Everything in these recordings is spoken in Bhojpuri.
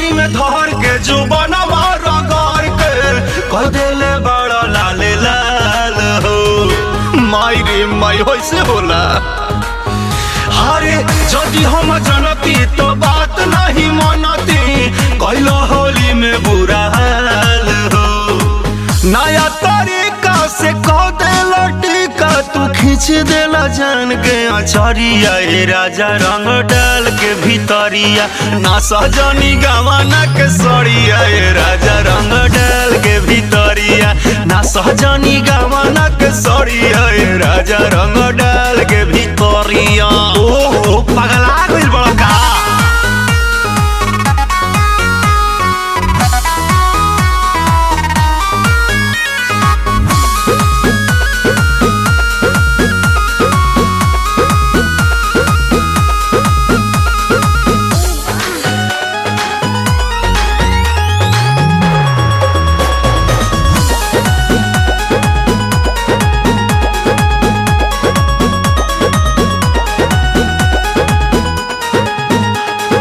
छाती में धर के जो बनवा रगड़ के कह देले बड़ा लाल लाल हो। माई रे माई होइसे होला। अरे जदि हम जनती तो बात नहीं मनती कैलो होली में बुरा हाल हो। नया तरीका से कह देला टीका तू खींच देला जान के अचरिया। ए राजा रंग डाल के भीतरिया ना सजनी गवाना के सड़िया। ए राजा रंग डाल के भीतरिया ना सजनी गवाना के सड़िया। ए राजा रंग डाल के भीतरिया। ओहो पगला गइल बड़ा का।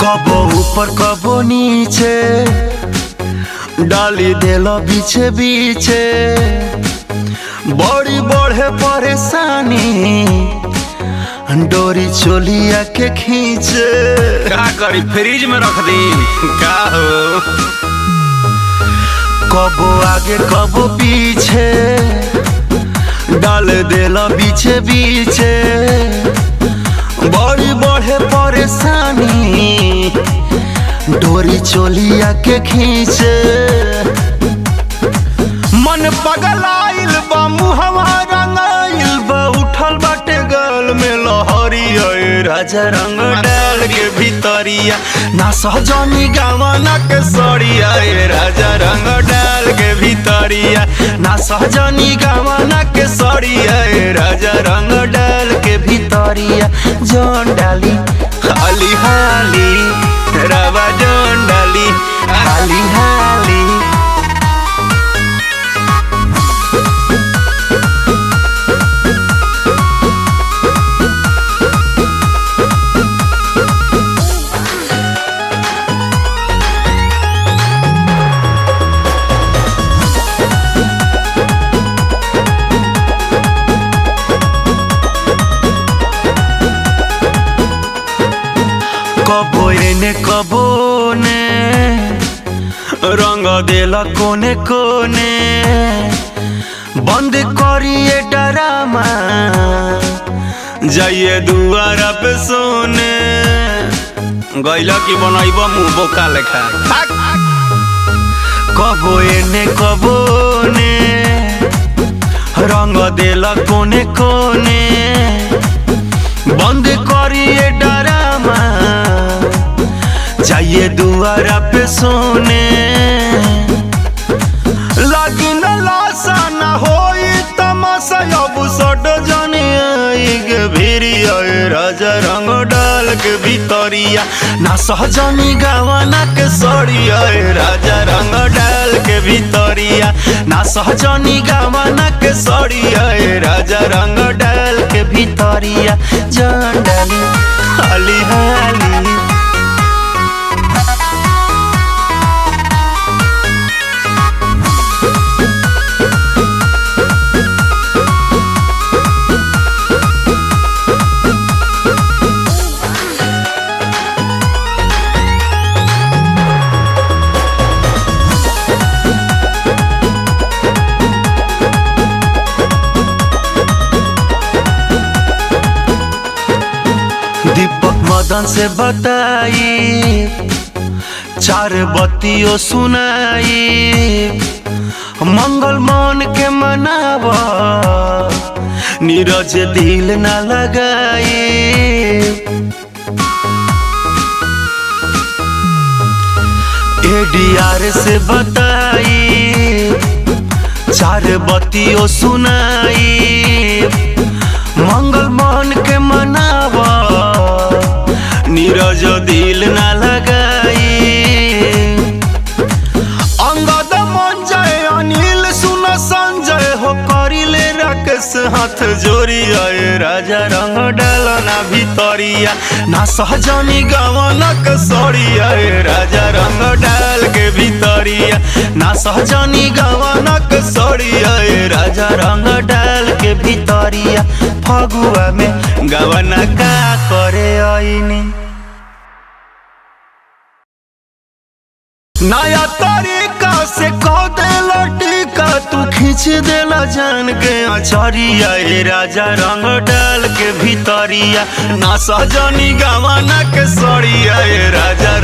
कबो ऊपर कबो नीचे डाली देला बीचे बीचे बड़ी बढ़े परेशानी डोरी चोलिया के खींचे। का करी फ्रिज में रख दी का हो। कबो आगे कबो पीछे डाल देला बीचे बीचे बड़ी बढ़े परेशानी डोरी चोलिया के खींचे। मन पगलाइल बा मुहवा रंगाइल बा उठल बाटे गल में लहरिया। ए राजा रंग डाल के भीतरिया ना सहजनी गवाना के सड़िया। ए राजा रंग डाल के भीतरिया ना सहजनी गवाना के सड़िया। ए राजा रंग डाल के भीतरिया जौन डाली हाली हाली रवा जौन डाली हाली हाली। कबो एने कबो ने रंग देला कोने कोने बंद करिए डरामा जाइए दुआरा पे सोने। गैला की बनाइब मुँह बोका लेखा। कबो एने कबो ने रंग देला कोने कोने बंद करिए डरामा जाइए दुआरा पे सोने। लगी न लाशा न होई तमाशा अब सट जाने आई के भिरिया। ए राजा रंग डाल के भीतरिया ना सहजनी गवाना के सड़िया। ए राजा रंग डाल के भीतरिया ना सहजनी गवाना के सड़िया। ए राजा रंग डाल के भीतरिया जान डाली हाली हाली। दीपक मदन से बताई चार बत्तियों सुनाई मंगल मन के मनावा नीरज दिल न लगाई। एडीआर से बताई चार बत्तियों सुनाई मंगल मन के मनावा नीरज दिल न लगाई। अंगद मन जाए अनिल सुन संजय हो करिले राकेश हाथ से जोरिया ए राजा रंग डालना भितरिया ना सहजनी गवनक सड़िया ए राजा रंग डाल के भितरिया ना सहजनी गवनक सड़िया ए राजा रंग डाल के भितरिया फगुआ में गवना का करे आईनी नया तरीका से कह देला टीका तू खींच देला जान के अचरिया ए राजा रंग डाल के भितरिया ना सहजनी गवना के सड़िया ए राजा